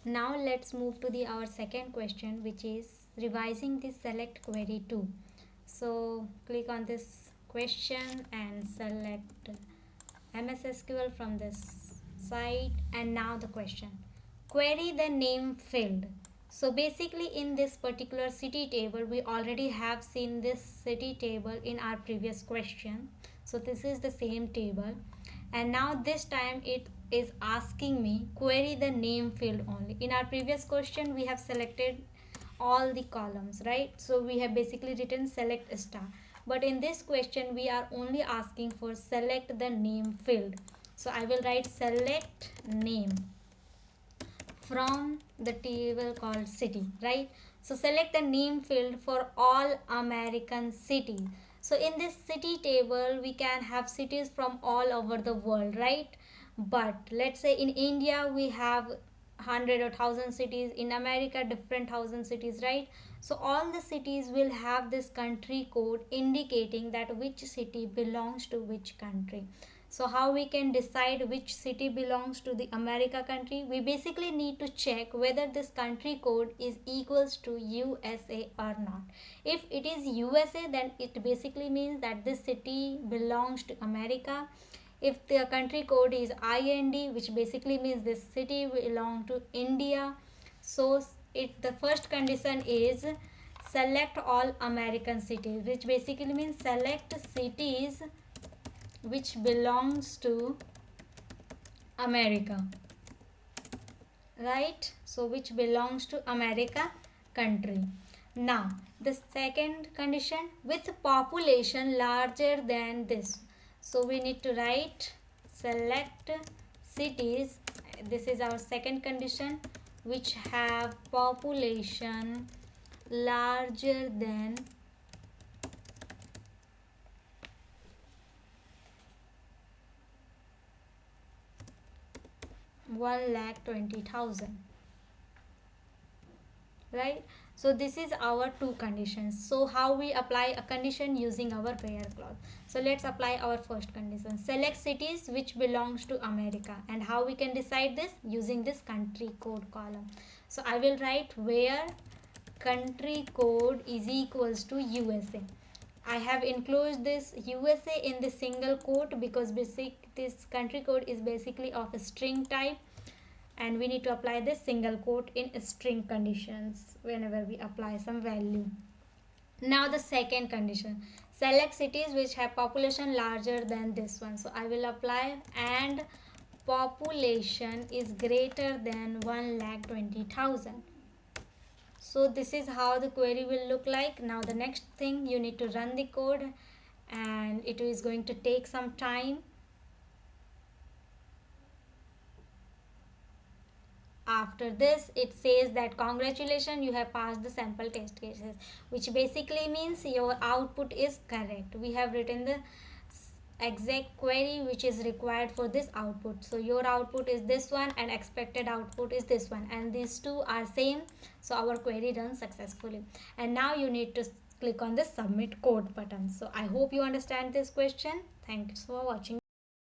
Now let's move to the our second question, which is revising the select query 2. So click on this question and select MS SQL from this site. And now the question, query the name field. So basically in this particular city table, we already have seen this city table in our previous question. So this is the same table, and now this time it is asking me query the name field only. In our previous question we have selected all the columns, right? So we have basically written select star, but in this question we are only asking for select the name field. So I will write select name from the table called city, right? So select the name field for all American cities. So in this city table we can have cities from all over the world, right? But let's say in India we have 100 or 1000 cities, in America different 1000 cities, right? So all the cities will have this country code indicating that which city belongs to which country. So how we can decide which city belongs to the America country? We basically need to check whether this country code is equals to USA or not. If it is USA, then it basically means that this city belongs to America. If the country code is IND, which basically means this city belongs to India. So it the first condition is select all American cities, which basically means select cities which belongs to America, right? So which belongs to America country. Now the second condition, with population larger than this. So we need to write select cities, this is our second condition, which have population larger than 1,20,000, right? So this is our two conditions. So how we apply a condition using our where clause? So let's apply our first condition, select cities which belongs to America. And how we can decide this? Using this country code column. So I will write where country code is equals to USA. I have enclosed this USA in the single quote because this country code is basically of a string type, and we need to apply this single quote in string conditions whenever we apply some value. Now the second condition, select cities which have population larger than this one. So I will apply and population is greater than 1,20,000. So this is how the query will look like. Now the next thing, you need to run the code, and it is going to take some time. After this it says that congratulations, you have passed the sample test cases, which basically means your output is correct. We have written the exact query which is required for this output. So your output is this one and expected output is this one, and these two are same. So our query runs successfully. And now you need to click on the submit code button. So I hope you understand this question. Thanks for watching.